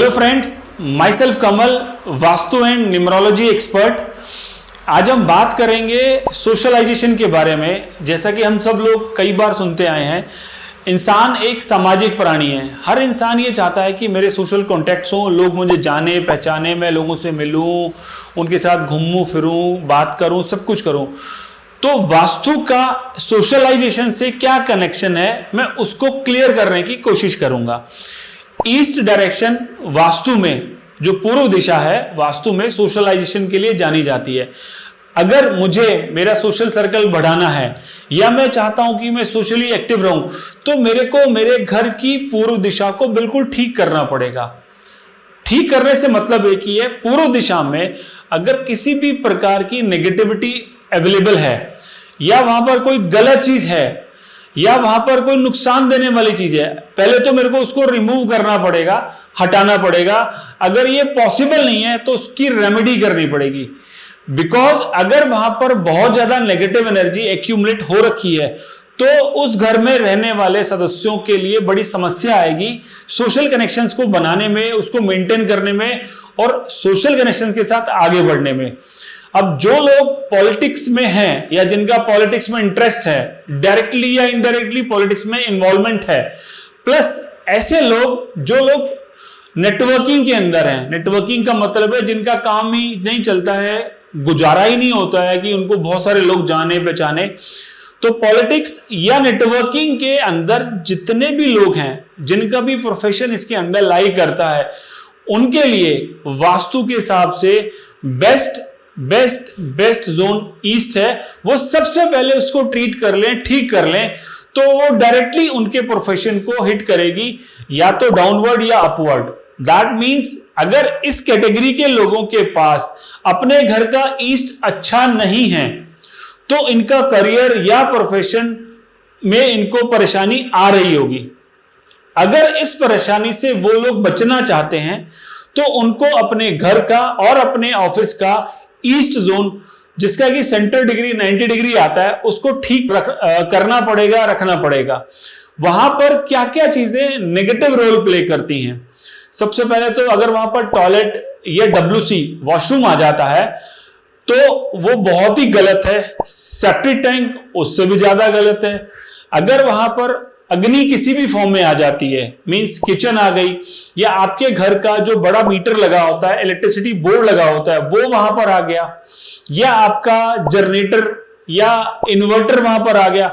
Hello friends, my self Kamal, vastu and numerology expert. आज हम बात करेंगे सोशलाइजेशन के बारे में। जैसा कि हम सब लोग कई बार सुनते आए हैं, इंसान एक सामाजिक प्राणी है। हर इंसान ये चाहता है कि मेरे सोशल कॉन्टैक्ट्स हों, लोग मुझे जाने पहचाने, मैं लोगों से मिलूं, उनके साथ घूमूं फिरूं, बात करूं, सब कुछ करूं। तो वास्तु का सोशलाइजेशन से क्या कनेक्शन है, मैं उसको क्लियर करने की कोशिश करूंगा। ईस्ट डायरेक्शन वास्तु में, जो पूर्व दिशा है, वास्तु में सोशलाइजेशन के लिए जानी जाती है। अगर मुझे मेरा सोशल सर्कल बढ़ाना है या मैं चाहता हूं कि मैं सोशली एक्टिव रहूं, तो मेरे को मेरे घर की पूर्व दिशा को बिल्कुल ठीक करना पड़ेगा। ठीक करने से मतलब एक ही है, पूर्व दिशा में अगर किसी भी प्रकार की नेगेटिविटी अवेलेबल है या वहां पर कोई गलत चीज है या वहां पर कोई नुकसान देने वाली चीज है, पहले तो मेरे को उसको रिमूव करना पड़ेगा, हटाना पड़ेगा। अगर ये पॉसिबल नहीं है तो उसकी रेमेडी करनी पड़ेगी। बिकॉज अगर वहां पर बहुत ज्यादा नेगेटिव एनर्जी एक्यूमुलेट हो रखी है तो उस घर में रहने वाले सदस्यों के लिए बड़ी समस्या आएगी सोशल कनेक्शंस को बनाने में, उसको मेंटेन करने में और सोशल कनेक्शन के साथ आगे बढ़ने में। अब जो लोग पॉलिटिक्स में हैं या जिनका पॉलिटिक्स में इंटरेस्ट है, डायरेक्टली या इनडायरेक्टली पॉलिटिक्स में इन्वॉल्वमेंट है, प्लस ऐसे लोग जो लोग नेटवर्किंग के अंदर हैं, नेटवर्किंग का मतलब है जिनका काम ही नहीं चलता है, गुजारा ही नहीं होता है कि उनको बहुत सारे लोग जाने पहचाने। तो पॉलिटिक्स या नेटवर्किंग के अंदर जितने भी लोग हैं, जिनका भी प्रोफेशन इसके अंदर लाई करता है, उनके लिए वास्तु के हिसाब से बेस्ट जोन ईस्ट है। वो सबसे पहले उसको ट्रीट कर लें, ठीक कर लें, तो वो डायरेक्टली उनके प्रोफेशन को हिट करेगी, या तो डाउनवर्ड या अपवर्ड। दैट मींस अगर इस कैटेगरी के लोगों के पास अपने घर का ईस्ट अच्छा नहीं है तो इनका करियर या प्रोफेशन में इनको परेशानी आ रही होगी। अगर इस परेशानी से वो लोग बचना चाहते हैं तो उनको अपने घर का और अपने ऑफिस का ईस्ट जोन, जिसका कि सेंटर डिग्री 90 डिग्री आता है, उसको ठीक करना पड़ेगा, रखना पड़ेगा। वहां पर क्या क्या चीजें नेगेटिव रोल प्ले करती हैं। सबसे पहले तो अगर वहां पर टॉयलेट या WC वॉशरूम आ जाता है तो वो बहुत ही गलत है। सेप्टिक टैंक उससे भी ज्यादा गलत है। अगर वहां पर अग्नि किसी भी फॉर्म में आ जाती है, मींस किचन आ गई, या आपके घर का जो बड़ा मीटर लगा होता है, इलेक्ट्रिसिटी बोर्ड लगा होता है, वो वहां पर आ गया, या आपका जनरेटर या इन्वर्टर वहां पर आ गया,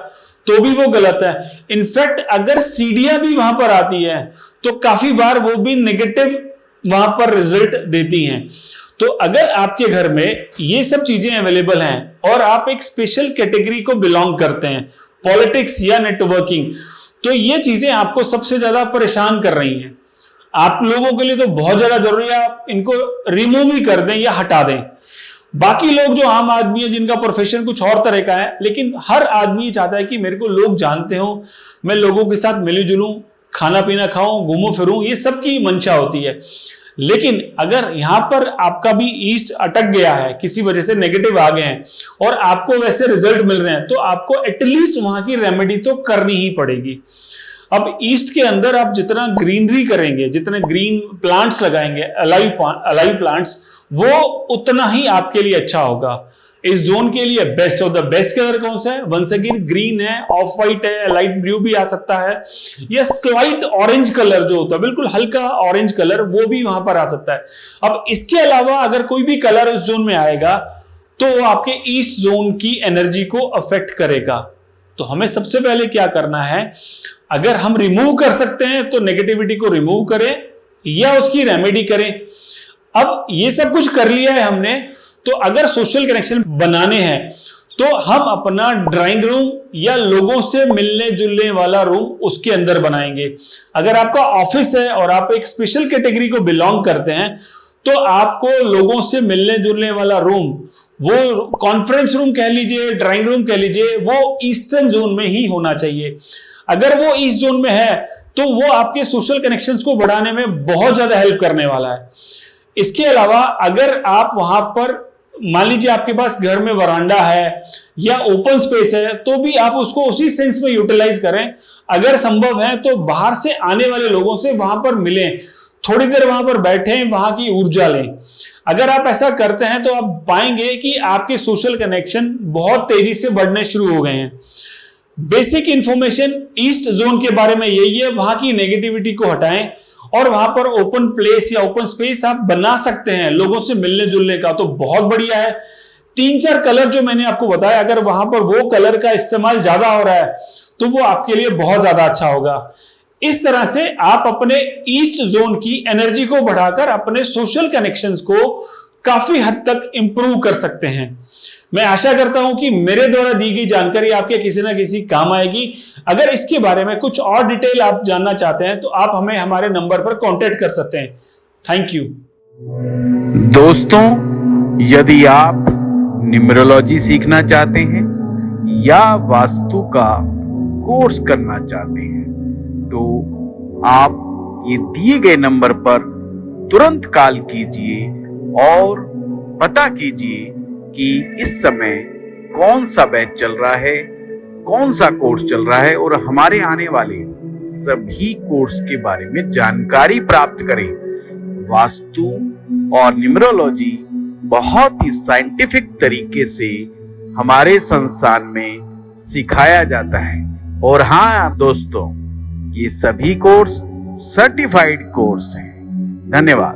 तो भी वो गलत है। इनफैक्ट अगर सीढ़ियां भी वहां पर आती है तो काफी बार वो भी नेगेटिव वहां पर रिजल्ट देती हैं। तो अगर आपके घर में ये सब चीजें अवेलेबल हैं और आप एक स्पेशल कैटेगरी को बिलोंग करते हैं, पॉलिटिक्स या नेटवर्किंग, तो ये चीजें आपको सबसे ज्यादा परेशान कर रही हैं। आप लोगों के लिए तो बहुत ज्यादा जरूरी है आप इनको रिमूव ही कर दें या हटा दें। बाकी लोग जो आम आदमी है, जिनका प्रोफेशन कुछ और तरह का है, लेकिन हर आदमी चाहता है कि मेरे को लोग जानते हो, मैं लोगों के साथ मिलूं जुलूं, खाना पीना खाऊं, घूमूं फिरूं, ये सबकी मंशा होती है। लेकिन अगर यहां पर आपका भी ईस्ट अटक गया है, किसी वजह से नेगेटिव आ गए हैं और आपको वैसे रिजल्ट मिल रहे हैं, तो आपको एटलीस्ट वहां की रेमेडी तो करनी ही पड़ेगी। अब ईस्ट के अंदर आप जितना ग्रीनरी करेंगे, जितने ग्रीन प्लांट्स लगाएंगे, अलाइव प्लांट्स, वो उतना ही आपके लिए अच्छा होगा। इस जोन के लिए best of the best colour कौन सा है? वंस अगेन ग्रीन है, ऑफ व्हाइट है, लाइट ब्लू भी आ सकता है, या स्लाइट ऑरेंज कलर जो होता है, बिल्कुल हल्का ऑरेंज कलर, वो भी वहां पर आ सकता है। अब इसके अलावा अगर कोई भी कलर उस जोन में आएगा तो वो आपके ईस्ट जोन की एनर्जी को अफेक्ट करेगा। तो हमें सबसे पहले क्या करना है, अगर हम रिमूव कर सकते हैं तो नेगेटिविटी को रिमूव करें या उसकी रेमेडी करें। अब ये सब कुछ कर लिया है हमने, तो अगर सोशल कनेक्शन बनाने हैं तो हम अपना ड्राइंग रूम या लोगों से मिलने जुलने वाला रूम उसके अंदर बनाएंगे। अगर आपका ऑफिस है और आप एक स्पेशल कैटेगरी को बिलोंग करते हैं तो आपको लोगों से मिलने जुलने वाला रूम, वो कॉन्फ्रेंस रूम कह लीजिए, ड्राइंग रूम कह लीजिए, वो ईस्टर्न जोन में ही होना चाहिए। अगर वो ईस्ट जोन में है तो वो आपके सोशल कनेक्शंस को बढ़ाने में बहुत ज्यादा हेल्प करने वाला है। इसके अलावा अगर आप वहां पर, मान लीजिए आपके पास घर में वरांडा है या ओपन स्पेस है, तो भी आप उसको उसी सेंस में यूटिलाइज करें। अगर संभव है तो बाहर से आने वाले लोगों से वहां पर मिलें, थोड़ी देर वहां पर बैठें, वहां की ऊर्जा लें। अगर आप ऐसा करते हैं तो आप पाएंगे कि आपके सोशल कनेक्शन बहुत तेजी से बढ़ने शुरू हो गए हैं। बेसिक इंफॉर्मेशन ईस्ट जोन के बारे में यही है, वहां की नेगेटिविटी को हटाएं और वहां पर ओपन प्लेस या ओपन स्पेस आप बना सकते हैं लोगों से मिलने जुलने का, तो बहुत बढ़िया है। 3-4 कलर जो मैंने आपको बताया, अगर वहां पर वो कलर का इस्तेमाल ज्यादा हो रहा है तो वो आपके लिए बहुत ज्यादा अच्छा होगा। इस तरह से आप अपने ईस्ट जोन की एनर्जी को बढ़ाकर अपने सोशल कनेक्शंस को काफी हद तक इंप्रूव कर सकते हैं। मैं आशा करता हूं कि मेरे द्वारा दी गई जानकारी आपके किसी ना किसी काम आएगी। अगर इसके बारे में कुछ और डिटेल आप जानना चाहते हैं तो आप हमें हमारे नंबर पर कांटेक्ट कर सकते हैं। Thank you. दोस्तों, यदि आप न्यूमरोलॉजी सीखना चाहते हैं या वास्तु का कोर्स करना चाहते हैं तो आप ये दिए गए नंबर पर तुरंत कॉल कीजिए और पता कीजिए कि इस समय कौन सा बैच चल रहा है, कौन सा कोर्स चल रहा है और हमारे आने वाले सभी कोर्स के बारे में जानकारी प्राप्त करें। वास्तु और न्यूमरोलॉजी बहुत ही साइंटिफिक तरीके से हमारे संस्थान में सिखाया जाता है। और हाँ दोस्तों, ये सभी कोर्स सर्टिफाइड कोर्स हैं। धन्यवाद।